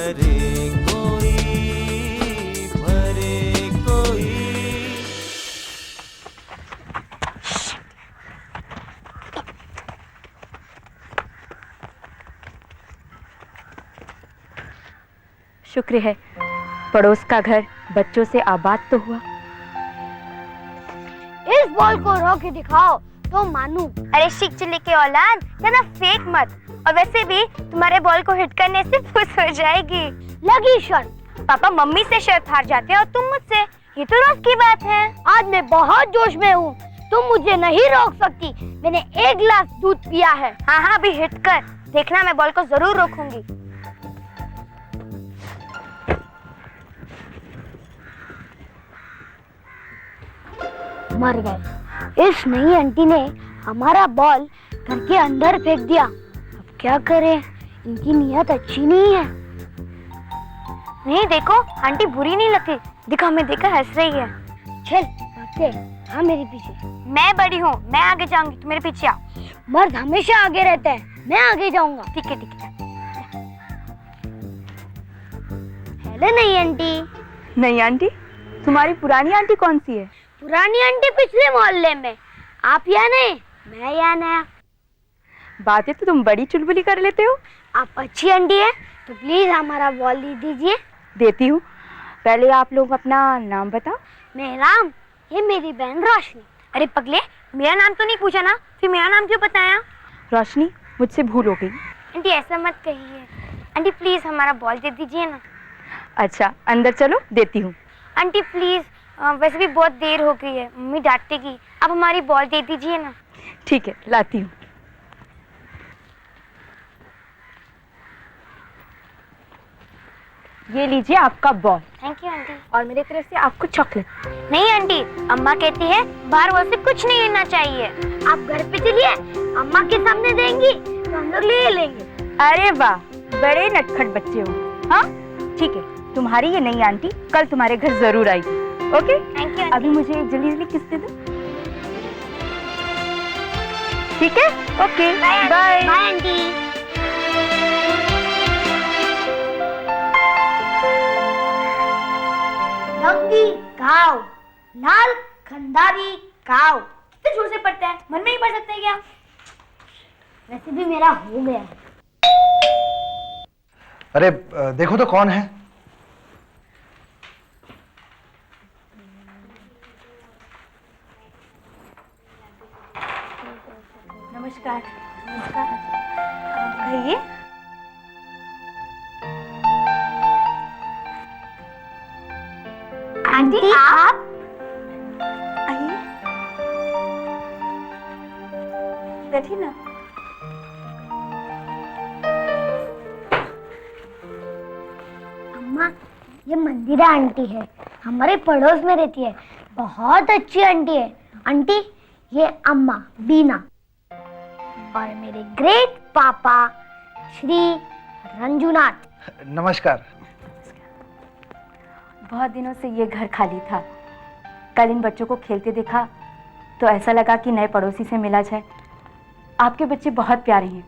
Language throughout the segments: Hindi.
करे कोई, भरे कोई। शुक्र है पड़ोस का घर बच्चों से आबाद तो हुआ। इस बॉल को रो के दिखाओ तो मानू। अरे शिक चिल्ली के औलाद, ज्यादा फेक मत। और वैसे भी तुम्हारे बॉल को हिट करने से खुश हो जाएगी। लगी शर्त। पापा मम्मी से शर्त हार जाते हैं और तुम मुझसे, ये तो रोज की बात है। आज मैं बहुत जोश में हूँ, तुम मुझे नहीं रोक सकती। मैंने 1 गिलास दूध पिया है। हाँ हाँ अभी हिट कर, देखना मैं बॉल को जरूर रोकूंगी। मर गए। इस नई आंटी ने हमारा बॉल घर के अंदर फेंक दिया। अब क्या करें, इनकी नीयत अच्छी नहीं है। नहीं देखो आंटी बुरी नहीं लगती, देखो हमें देखा हंस रही है। चल भागते हैं। हाँ मेरे पीछे। मैं बड़ी हूँ, मैं आगे जाऊंगी, तुम मेरे पीछे आओ। मर्द हमेशा आगे रहते हैं, मैं आगे जाऊंगा। ठीक है ठीक है। हेलो नई आंटी। नहीं आंटी, तुम्हारी पुरानी आंटी कौन सी है? पुरानी आंटी पिछले मोहल्ले में, आप यहाँ नए, मैं यहाँ नया। बातें तो तुम बड़ी चुलबुली कर लेते हो। आप अच्छी आंटी है तो प्लीज हमारा बॉल दे दीजिए। देती हूँ, पहले आप लोग अपना नाम बताओ। मेहराम, ये मेरी बहन रोशनी। अरे पगले, मेरा नाम तो नहीं पूछा ना, फिर मेरा नाम क्यों बताया? रोशनी, मुझसे भूल हो गई। आंटी ऐसा मत कहिए, आंटी प्लीज हमारा बॉल दे दीजिए ना। अच्छा अंदर चलो, देती हूँ। आंटी प्लीज, वैसे भी बहुत देर हो गई है, मम्मी डांटेगी, आप हमारी बॉल दे दीजिए ना। ठीक है लाती हूँ। ये लीजिए आपका बॉल, थैंक यू आंटी। और मेरी तरफ से आपको चॉकलेट। नहीं आंटी, अम्मा कहती है बाहर वॉल से कुछ नहीं लेना चाहिए। आप घर पे चलिए, अम्मा के सामने देंगी तो हम लोग ले लेंगे। अरे वाह, बड़े नटखट बच्चे हो। हाँ ठीक है, तुम्हारी ये नई आंटी कल तुम्हारे घर जरूर आएगी। Okay thank you. अभी मुझे जल्दी जल्दी किस दे दो। ठीक है, ओके बाय बाय आंटी। रंगी काव, लाल खंडारी काव। कितने जोर से पढ़ता है, मन में नहीं पढ़ सकते क्या? वैसे भी मेरा हो गया है। अरे देखो तो कौन है। नमस्कार। नमस्कार, कहिए। आंटी आप आइए, बैठिए ना। अम्मा, ये मंदिरा आंटी है, हमारे पड़ोस में रहती है, बहुत अच्छी आंटी है। आंटी ये अम्मा बीना, और मेरे ग्रेट पापा श्री रंजुनाथ। नमस्कार। बहुत दिनों से ये घर खाली था, कल इन बच्चों को खेलते देखा तो ऐसा लगा कि नए पड़ोसी से मिला जाए। आपके बच्चे बहुत प्यारे हैं,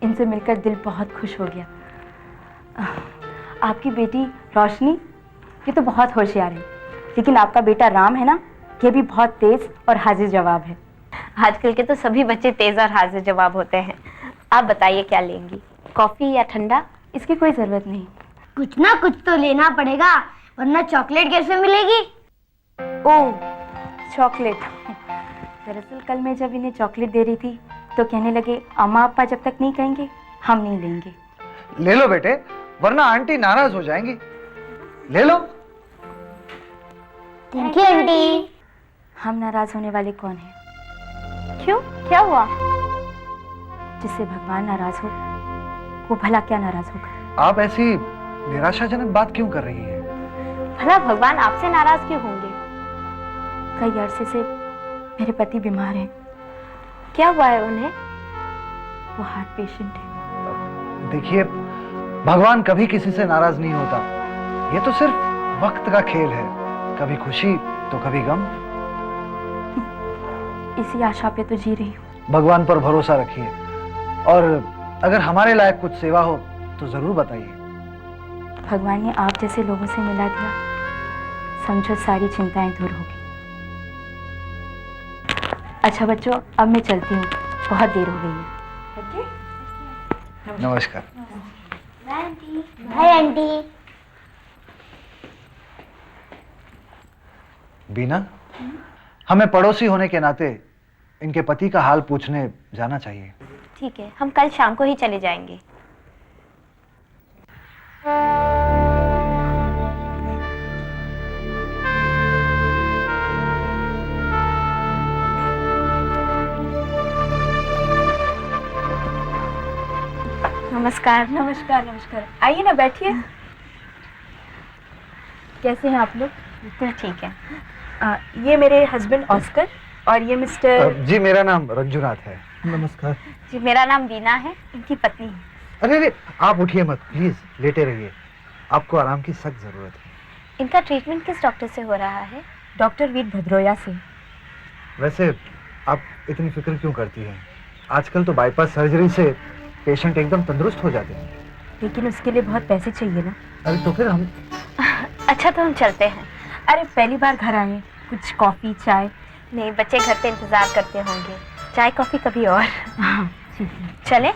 इनसे मिलकर दिल बहुत खुश हो गया। आपकी बेटी रोशनी, ये तो बहुत होशियार है, लेकिन आपका बेटा राम है ना, ये भी बहुत तेज और हाजिर जवाब है। आजकल के तो सभी बच्चे तेज और हाजिर जवाब होते हैं। आप बताइए क्या लेंगी, कॉफी या ठंडा? इसकी कोई ज़रूरत नहीं। कुछ ना कुछ तो लेना पड़ेगा, वरना चॉकलेट कैसे मिलेगी? ओह चॉकलेट। दरअसल कल मैं जब इन्हें चॉकलेट दे रही थी तो कहने लगे अम्मा अप्पा जब तक नहीं कहेंगे हम नहीं लेंगे। ले लो बेटे, वरना आंटी नाराज हो जाएंगी। ले लो। Thank you aunty. हम नाराज होने वाले कौन हैं? क्यों, क्या हुआ? जिससे भगवान नाराज हो वो भला क्या नाराज होगा। आप ऐसी निराशाजनक बात क्यों कर रही हैं? भला भगवान आपसे नाराज क्यों होंगे? कई अरसे से मेरे पति बीमार हैं। क्या हुआ है उन्हें? वो हार्ट पेशेंट है। देखिए, भगवान कभी किसी से नाराज नहीं होता, ये तो सिर्फ वक्त का खेल है, कभी खुशी तो कभी गम। इसी आशा पे तो जी रही हूँ। भगवान पर भरोसा रखिए, और अगर हमारे लायक कुछ सेवा हो तो जरूर बताइए। भगवान ने आप जैसे लोगों से मिला दिया, समझो सारी चिंताएं दूर होगी। अच्छा बच्चों, अब मैं चलती हूँ, बहुत देर हो गई है। नमस्कार। Hi aunty. बीना, हमें पड़ोसी होने के नाते इनके पति का हाल पूछने जाना चाहिए। ठीक है, हम कल शाम को ही चले जाएंगे। नमस्कार। नमस्कार नमस्कार, आइए ना, बैठिए। कैसे हैं आप लोग? बिल्कुल ठीक है। ये मेरे हस्बैंड ऑस्कर और ये मिस्टर। जी, मेरा नाम रंजुनाथ है। नमस्कार। जी, मेरा नाम वीना है, इनकी पत्नी है। अरे आप उठिए मत, प्लीज लेटे रहिए, आपको आराम की सख्त जरूरत है। इनका ट्रीटमेंट किस डॉक्टर से हो रहा है? डॉक्टर वीर भद्रोया से। वैसे आप इतनी फिक्र क्यों करती हैं? आजकल तो बाईपास सर्जरी से पेशेंट एकदम तंदुरुस्त हो जाते हैं। लेकिन उसके लिए बहुत पैसे चाहिए ना। अरे तो फिर हम। अच्छा, तो हम चलते हैं। अरे पहली बार घर आए, कुछ कॉफी चाय? नहीं, बच्चे घर पे इंतजार करते होंगे, चाय कॉफी कभी और। हाँ ठीक है, चले।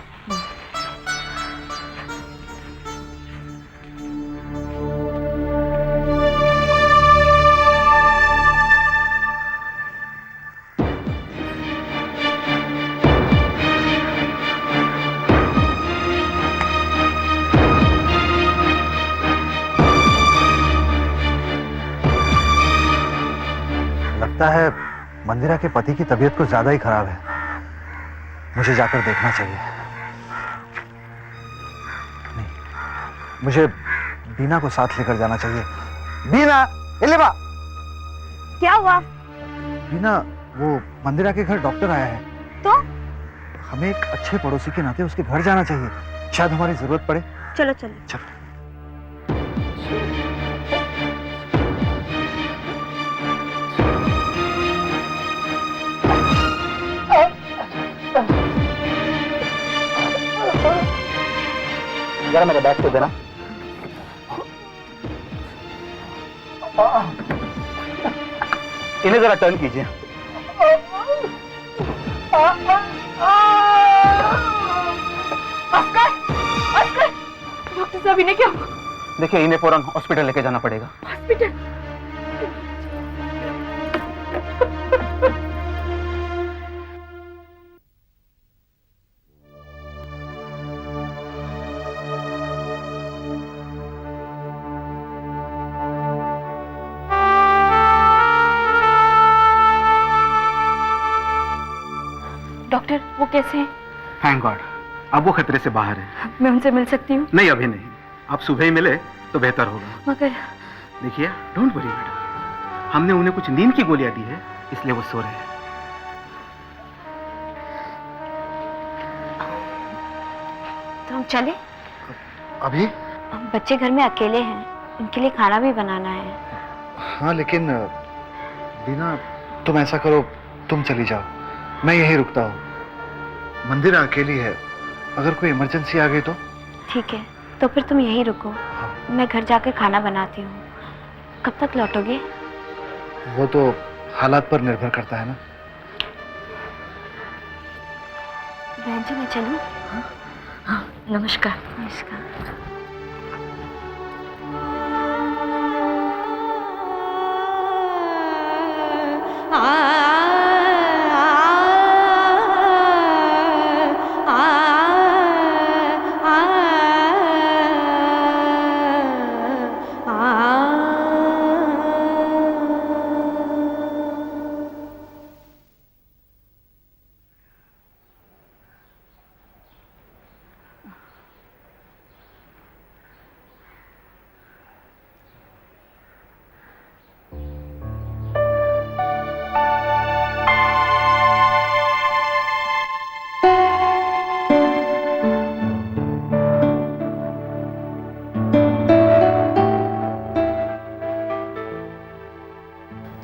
लगता है मंदिरा के पति की तबीयत कुछ ज्यादा ही खराब है, मुझे जाकर देखना चाहिए। नहीं, मुझे बीना को साथ लेकर जाना चाहिए। बीना, इलेवा। क्या हुआ? बीना, वो मंदिरा के घर डॉक्टर आया है। तो हमें एक अच्छे पड़ोसी के नाते उसके घर जाना चाहिए, शायद हमारी जरूरत पड़े। चलो चलो। चल। जरा मेरा बैग तो देना। इन्हें जरा टर्न कीजिए। डॉक्टर साहब इन्हें क्या? देखिए, इन्हें फौरन हॉस्पिटल लेके जाना पड़ेगा। हॉस्पिटल? डॉक्टर, वो कैसे हैं? थैंक गॉड, अब वो खतरे से बाहर है। मैं उनसे मिल सकती हूँ? नहीं, अभी नहीं, आप सुबह ही मिले तो बेहतर होगा। मगर देखिए, डोंट वरी मैडम, हमने उन्हें कुछ नींद की गोलियां दी है, इसलिए वो सो रहे हैं। तो हम चले? अभी? बच्चे घर में अकेले हैं, उनके लिए खाना भी बनाना है। हाँ, लेकिन बीना, तुम ऐसा करो, तुम चली जाओ, मैं यहीं रुकता हूँ। मंदिरा अकेली है, अगर कोई इमरजेंसी आ गई तो? ठीक है, तो फिर तुम यहीं रुको, मैं घर जाकर खाना बनाती हूँ। कब तक लौटोगे? वो तो हालात पर निर्भर करता है ना। बहन जी, मैं चलूँ? हाँ, नमस्कार। नमस्कार।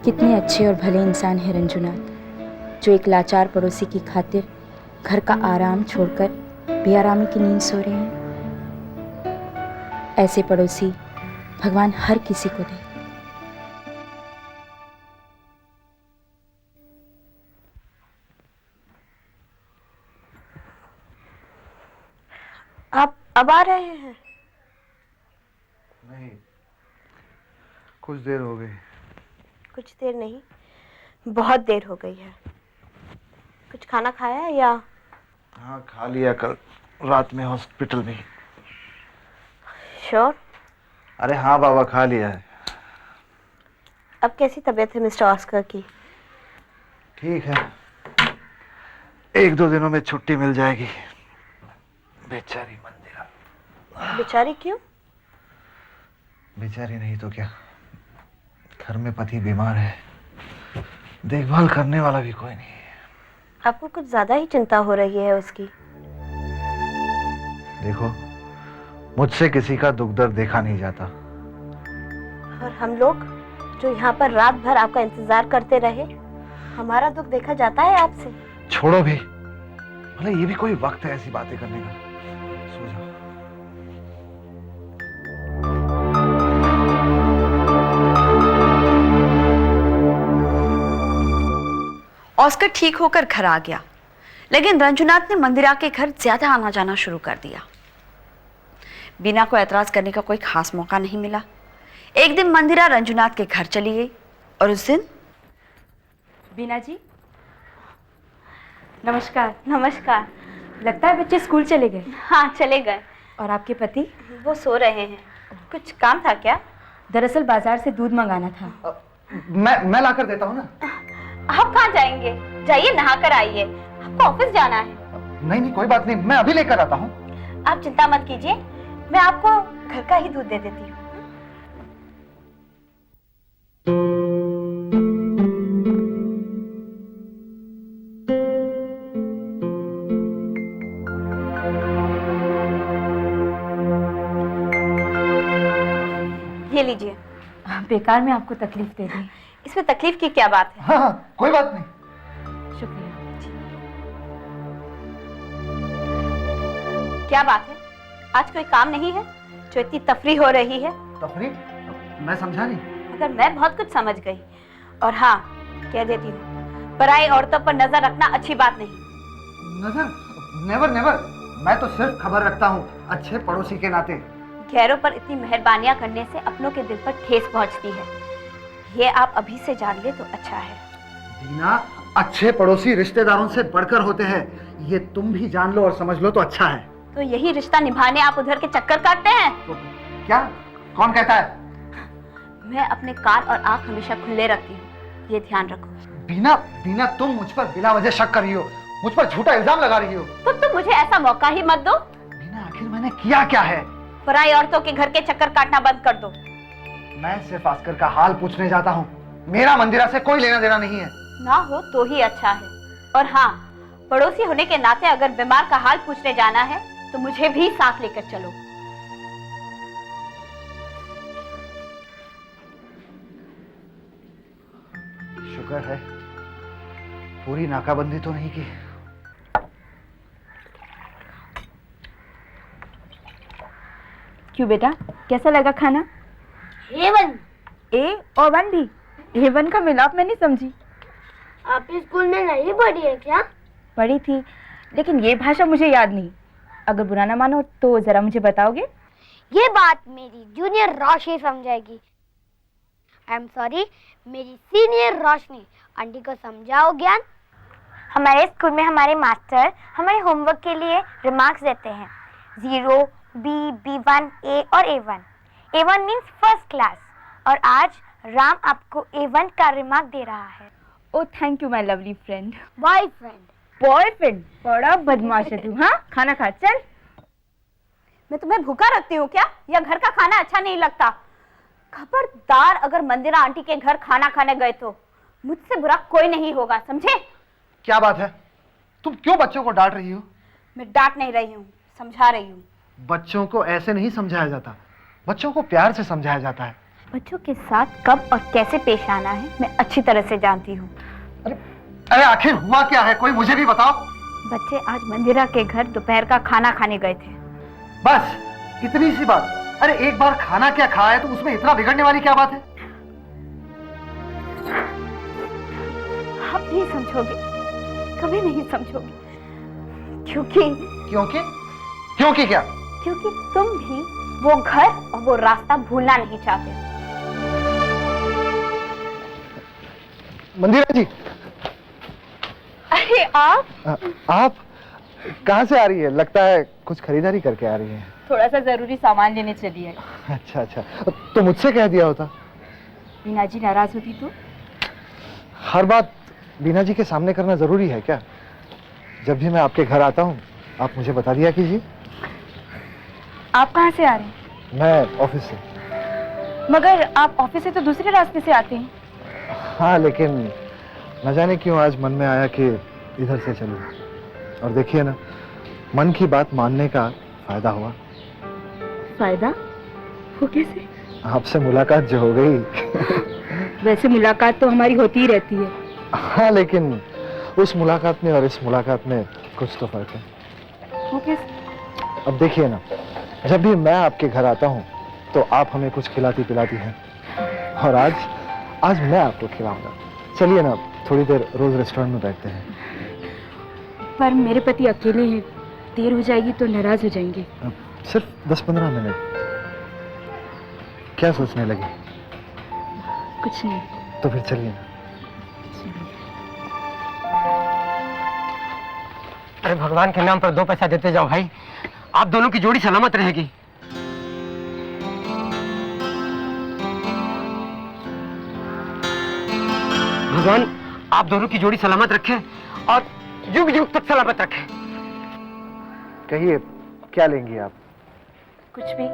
कितने अच्छे और भले इंसान है रंजुनाथ, जो एक लाचार पड़ोसी की खातिर घर का आराम छोड़कर बेआरामी की नींद सो रहे हैं। ऐसे पड़ोसी भगवान हर किसी को दे। आप अब आ रहे हैं? नहीं, कुछ देर हो गई। कुछ देर नहीं, बहुत देर हो गई है। कुछ खाना खाया है या? हाँ, खा लिया कल रात में हॉस्पिटल में। श्योर? अरे हाँ बाबा, खा लिया है। अब कैसी तबीयत है मिस्टर ऑस्कर की? ठीक है, 1-2 दिनों में छुट्टी मिल जाएगी। बेचारी मंदिरा। बेचारी क्यों? बेचारी नहीं तो क्या, घर में पति बीमार है, देखभाल करने वाला भी कोई नहीं है। आपको कुछ ज्यादा ही चिंता हो रही है उसकी। देखो, मुझसे किसी का दुख दर्द देखा नहीं जाता। और हम लोग जो यहाँ पर रात भर आपका इंतजार करते रहे, हमारा दुख देखा जाता है आपसे? छोड़ो भी, भले ये भी कोई वक्त है ऐसी बातें करने का। सो जाओ। ऑस्कर ठीक होकर घर आ गया, लेकिन रंजुनाथ ने मंदिरा के घर ज्यादा आना जाना शुरू कर दिया। बीना को ऐतराज करने का कोई खास मौका नहीं मिला। एक दिन मंदिरा रंजुनाथ के घर चली गई और उस दिन बीना जी, नमस्कार। नमस्कार। लगता है बच्चे स्कूल चले गए। हाँ, चले गए। और आपके पति? वो सो रहे हैं। कुछ काम था क्या? दरअसल बाजार से दूध मंगाना था। मैं लाकर देता हूँ ना। आप कहाँ जाएंगे? जाइए, नहा कर आइए, आपको ऑफिस जाना है। नहीं, कोई बात नहीं, मैं अभी लेकर आता हूँ। आप चिंता मत कीजिए, मैं आपको घर का ही दूध दे देती हूँ। ये लीजिए। बेकार में आपको तकलीफ दे दी। इसमें तकलीफ की क्या बात है? हाँ, कोई बात नहीं। शुक्रिया। क्या बात है? आज कोई काम नहीं है जो इतनी तफरीह हो रही है? तफरीह? मैं समझा नहीं। मगर मैं बहुत कुछ समझ गई। और हाँ, कह देती हूँ, पराई औरतों पर नजर रखना अच्छी बात नहीं। नजर? Never never. मैं तो सिर्फ खबर रखता हूँ, अच्छे पड़ोसी के नाते। गैरों पर इतनी मेहरबानियां करने से अपनों के दिल पर ठेस पहुंचती है। ये आप अभी से जान ले तो अच्छा है। दीना, अच्छे पड़ोसी रिश्तेदारों से बढ़कर होते हैं, ये तुम भी जान लो और समझ लो तो अच्छा है। तो यही रिश्ता निभाने आप उधर के चक्कर काटते हैं? तो क्या? कौन कहता है? मैं अपने कान और आंख हमेशा खुले रखती हूँ, ये ध्यान रखो। बीना, तुम मुझ पर बिना वजह शक कर रही हो, मुझ पर झूठा इल्जाम लगा रही हो। तो तुम मुझे ऐसा मौका ही मत दो। बीना, आखिर मैंने किया क्या है? पराई औरतों के घर के चक्कर काटना बंद कर दो। मैं सिर्फ आस्कर का हाल पूछने जाता हूँ, मेरा मंदिरा से कोई लेना देना नहीं है। ना हो तो ही अच्छा है। और हाँ, पड़ोसी होने के नाते अगर बीमार का हाल पूछने जाना है तो मुझे भी साथ लेकर चलो। शुक्र है पूरी नाकाबंदी तो नहीं की। क्यों बेटा, कैसा लगा खाना? A1। ए और 1 भी? A1 का मिलाप मैं नहीं समझी। आप स्कूल में नहीं पढ़ी है क्या? पढ़ी थी, लेकिन ये भाषा मुझे याद नहीं। अगर बुरा ना मानो तो जरा मुझे बताओगे? ये बात मेरी जूनियर रोशनी समझाएगी। आई एम सॉरी, मेरी सीनियर रोशनी। आंटी को समझाओ ज्ञान। हमारे स्कूल में हमारे मास्टर हमारे होमवर्क के लिए रिमार्क्स देते हैं। 0, B, B1, A और A1। A1 means first class. और आज राम आपको A1 का रिमार्क दे रहा है। Oh thank you my lovely friend. Boyfriend. Boyfriend? बड़ा बदमाश है तू। हाँ, खाना खा चल। मैं तुम्हें भूखा रखती हूँ क्या, या घर का खाना अच्छा नहीं लगता? खबरदार, अगर मंदिरा आंटी के घर खाना खाने गए तो मुझसे बुरा कोई नहीं होगा, समझे? क्या बात है? तुम क्यों बच्चों को डांट रही हो? मैं डांट नहीं रही हूँ, समझा रही हूँ। बच्चों को ऐसे नहीं समझाया जाता, बच्चों को प्यार से समझाया जाता है। बच्चों के साथ कब और कैसे पेश आना है मैं अच्छी तरह से जानती हूँ। अरे आखिर हुआ क्या है, कोई मुझे भी बताओ। बच्चे आज मंदिरा के घर दोपहर का खाना खाने गए थे। बस इतनी सी बात? अरे एक बार खाना क्या खाया है तो उसमें इतना बिगड़ने वाली क्या बात है? आप नहीं समझोगे, कभी नहीं समझोगे, क्योंकि क्योंकि क्या? क्योंकि तुम भी वो घर और वो रास्ता भूलना नहीं चाहते। मंदिरा जी, अरे आप कहाँ से आ रही है? लगता है कुछ खरीदारी करके आ रही है। थोड़ा सा जरूरी सामान लेने चली है। अच्छा, तो मुझसे कह दिया होता। बीना जी नाराज होती तो? हर बात बीना जी के सामने करना जरूरी है क्या? जब भी मैं आपके घर आता हूँ आप मुझे बता दिया कीजिए। आप कहाँ से आ रहे हैं? मैं ऑफिस से। मगर आप ऑफिस से तो दूसरे रास्ते से आते हैं। हाँ, लेकिन न जाने क्यों आज मन में आया कि इधर से चलूं। और देखिए ना, मन की बात मानने का फायदा हुआ। फायदा? वो कैसे? आपसे मुलाकात जो हो गई। वैसे मुलाकात तो हमारी होती ही रहती है। हाँ, लेकिन उस मुलाकात में और इस मुलाकात में कुछ तो फर्क है। वो कैसे? अब देखिए ना, जब भी मैं आपके घर आता हूँ तो आप हमें कुछ खिलाती पिलाती हैं, और आज मैं आपको खिलाऊंगा। चलिए ना, थोड़ी देर रोज रेस्टोरेंट में बैठते हैं। पर मेरे पति अकेले हैं, देर हो जाएगी तो नाराज हो जाएंगे। सिर्फ 10-15 मिनट, क्या सोचने लगे? कुछ नहीं। तो फिर चलिए ना। अरे भगवान के नाम पर 2 पैसा देते जाओ भाई, आप दोनों की जोड़ी सलामत रहेगी। भगवान आप दोनों की जोड़ी सलामत रखे और युग युग तक सलामत रखे। कहिए, क्या लेंगी आप? कुछ भी।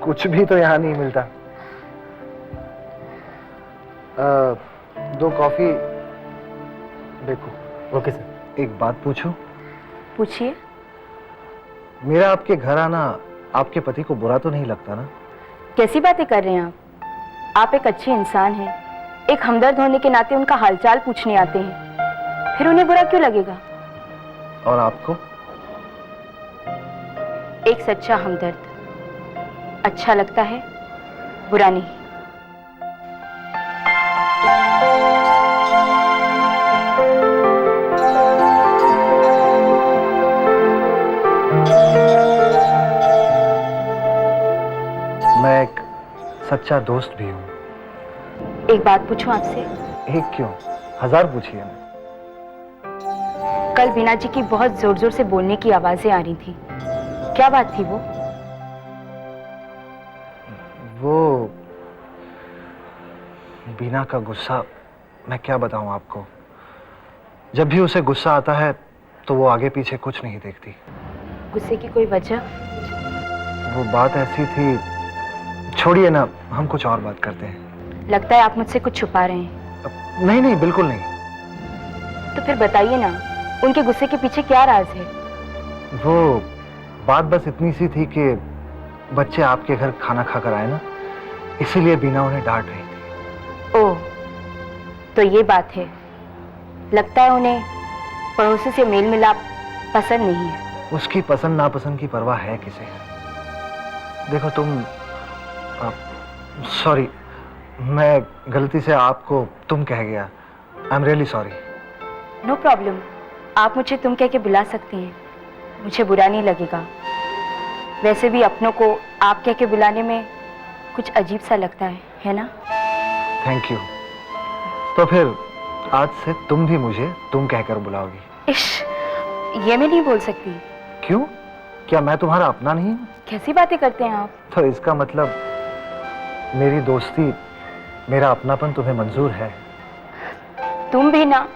कुछ भी तो यहाँ नहीं मिलता। 2 कॉफी। देखो। Okay sir. एक बात पूछूं? पूछिए। मेरा आपके घर आना आपके पति को बुरा तो नहीं लगता ना? कैसी बातें कर रहे हैं आप एक अच्छे इंसान हैं। एक हमदर्द होने के नाते उनका हालचाल पूछने आते हैं, फिर उन्हें बुरा क्यों लगेगा? और आपको? एक सच्चा हमदर्द अच्छा लगता है, बुरा नहीं। मैं एक सच्चा दोस्त भी हूँ। एक बात पूछूं आपसे? एक क्यों, 1000 पूछिए ना। कल बीना जी की बहुत जोर जोर से बोलने की आवाजें आ रही थी, क्या बात थी वो? बीना का गुस्सा, मैं क्या बताऊं आपको। जब भी उसे गुस्सा आता है तो वो आगे पीछे कुछ नहीं देखती। गुस्से की कोई वजह? वो बात ऐसी थी, छोड़िए ना, हम कुछ और बात करते हैं। लगता है आप मुझसे कुछ छुपा रहे हैं। नहीं, बिल्कुल नहीं। तो फिर बताइए ना, उनके गुस्से के पीछे क्या राज है? वो बात बस इतनी सी थी कि बच्चे आपके घर खाना खाकर आए ना, इसीलिए बीना उन्हें डांट रही थी। ओह, तो ये बात है। लगता है उन्हें पड़ोसी से मेल मिलाप पसंद नहीं है। उसकी पसंद नापसंद की परवाह है किसे? देखो तुम, सॉरी, मैं गलती से आपको तुम कह गया। I am really sorry. No problem, आप मुझे तुम कह के बुला सकती हैं, मुझे बुरा नहीं लगेगा। वैसे भी अपनों को आप कह के बुलाने में कुछ अजीब सा लगता है ना? Thank you. तो फिर आज से तुम भी मुझे तुम कहकर बुलाओगी। इश, ये मैं नहीं बोल सकती। क्यों? क्या मैं तुम्हारा अपना नहीं हूं? कैसी बातें करते हैं आप? तो इसका मतलब मेरी दोस्ती, मेरा अपनापन तुम्हें मंजूर है? तुम भी ना